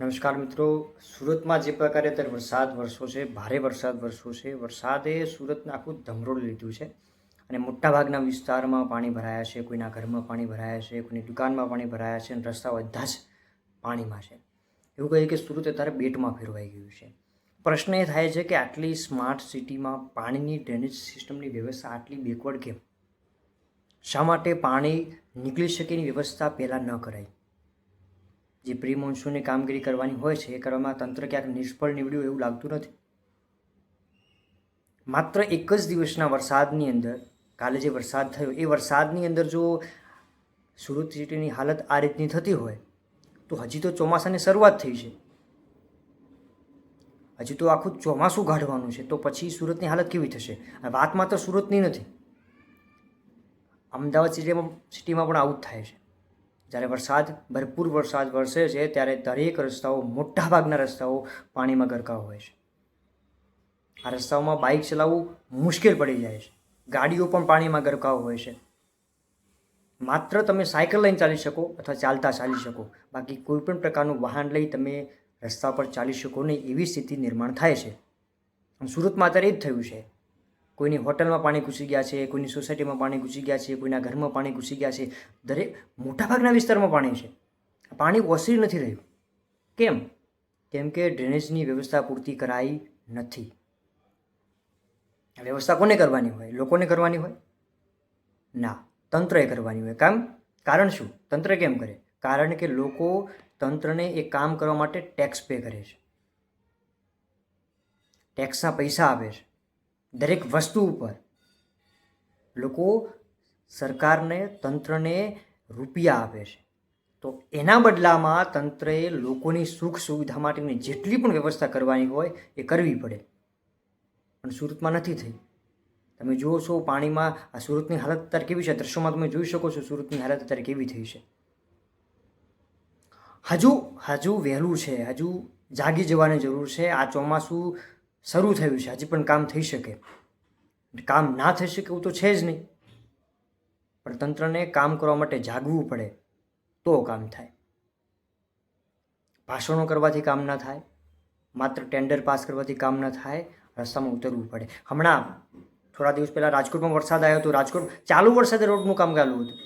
નમસ્કાર મિત્રો, સુરતમાં જે પ્રકારે અત્યારે વરસાદ વરસ્યો છે, ભારે વરસાદ વરસ્યો છે, વરસાદે સુરતને આખું ધમરોળી લીધું છે અને મોટાભાગના વિસ્તારમાં પાણી ભરાયા છે. કોઈના ઘરમાં પાણી ભરાયા છે, કોઈની દુકાનમાં પાણી ભરાયા છે અને રસ્તા બધા જ પાણીમાં છે. એવું કહીએ કે સુરત અત્યારે બેટમાં ફેરવાઈ ગયું છે. પ્રશ્ન એ થાય છે કે આટલી સ્માર્ટ સિટીમાં પાણીની ડ્રેનેજ સિસ્ટમની વ્યવસ્થા આટલી બેકવર્ડ કેમ? શા માટે પાણી નીકળી શકે એની વ્યવસ્થા પહેલાં ન કરાઈ? જે પ્રી મોન્સૂનની કામગીરી કરવાની હોય છે એ કરવામાં તંત્ર ક્યાંક નિષ્ફળ નીવડ્યું એવું લાગતું નથી. માત્ર એક જ દિવસના વરસાદની અંદર, કાલે જે વરસાદ થયો એ વરસાદની અંદર જો સુરત સિટીની હાલત આ રીતની થતી હોય તો હજી તો ચોમાસાની શરૂઆત થઈ છે, હજી તો આખું ચોમાસું કાઢવાનું છે, તો પછી સુરતની હાલત કેવી થશે? વાત માત્ર સુરતની નથી, અમદાવાદ સિટીમાં પણ આવું જ થાય છે. જ્યારે ભરપૂર વરસાદ વરસે છે ત્યારે દરેક રસ્તાઓ, મોટાભાગના રસ્તાઓ પાણીમાં ગરકાવ હોય છે. આ રસ્તાઓમાં બાઇક ચલાવવું મુશ્કેલ પડી જાય છે, ગાડીઓ પણ પાણીમાં ગરકાવ હોય છે. માત્ર તમે સાયકલ લઈને ચાલી શકો અથવા ચાલતા ચાલી શકો, બાકી કોઈ પણ પ્રકારનું વાહન લઈ તમે રસ્તા પર ચાલી શકો નહીં એવી સ્થિતિ નિર્માણ થાય છે. સુરતમાં અત્યારે એ જ થયું છે. કોઈની હોટલમાં પાણી ઘૂસી ગયા છે, કોઈની સોસાયટીમાં પાણી ઘૂસી ગયા છે, કોઈના ઘરમાં પાણી ઘૂસી ગયા છે. દરેક મોટાભાગના વિસ્તારમાં પાણી છે. પાણી ઓસરી નથી રહ્યું. કેમ? કેમ કે ડ્રેનેજની વ્યવસ્થા પૂરતી કરાઈ નથી. વ્યવસ્થા કોને કરવાની હોય? લોકોને કરવાની હોય? ના, તંત્રએ કરવાની હોય. કારણ શું? તંત્ર કેમ કરે? કારણ કે લોકો તંત્રને એ કામ કરવા માટે ટેક્સ પે કરે છે, ટેક્સના પૈસા આપે છે. દરેક વસ્તુ ઉપર લોકો સરકારને, તંત્રને રૂપિયા આપે છે. તો એના બદલામાં તંત્રએ લોકોની સુખ સુવિધા માટેની જેટલી પણ વ્યવસ્થા કરવાની હોય એ કરવી પડે. પણ સુરતમાં નથી થઈ. તમે જુઓ છો પાણીમાં આ સુરતની હાલત અત્યારે કેવી છે, દ્રશ્યોમાં તમે જોઈ શકો છો સુરતની હાલત અત્યારે કેવી થઈ છે. હજુ વહેલું છે, હજુ જાગી જવાની જરૂર છે. આ ચોમાસું શરૂ થયું છે, હજી પણ કામ થઈ શકે. કામ ના થઈ શકે એવું તો છે જ નહીં, પણ તંત્રને કામ કરવા માટે જાગવું પડે તો કામ થાય. ભાષણો કરવાથી કામ ના થાય, માત્ર ટેન્ડર પાસ કરવાથી કામ ન થાય, રસ્તામાં ઉતરવું પડે. હમણાં થોડા દિવસ પહેલાં રાજકોટમાં વરસાદ આવ્યો હતો. રાજકોટ ચાલુ વરસાદે રોડનું કામ ચાલુ હતું.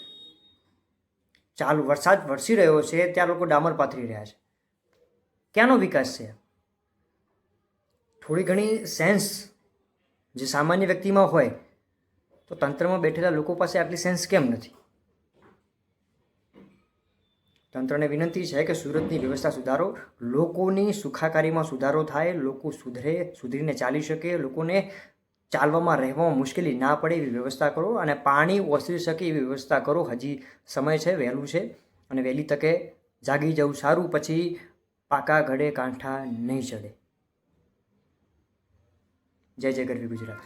ચાલુ વરસાદ વરસી રહ્યો છે ત્યાં લોકો ડામર પાથરી રહ્યા છે. ક્યાંનો વિકાસ છે? થોડી ઘણી સેન્સ જે સામાન્ય વ્યક્તિમાં હોય તો તંત્રમાં બેઠેલા લોકો પાસે આટલી સેન્સ કેમ નથી? તંત્રને વિનંતી છે કે સુરતની વ્યવસ્થા સુધારો, લોકોની સુખાકારીમાં સુધારો થાય, લોકો સુધરીને ચાલી શકે, લોકોને ચાલવામાં રહેવામાં મુશ્કેલી ના પડે એવી વ્યવસ્થા કરો અને પાણી ઓસરી શકે એવી વ્યવસ્થા કરો. હજી સમય છે, વહેલું છે અને વહેલી તકે જાગી જવું સારું. પછી પાકા ઘડે કાંઠા નહીં ચડે. જય જય ગરવી ગુજરાત.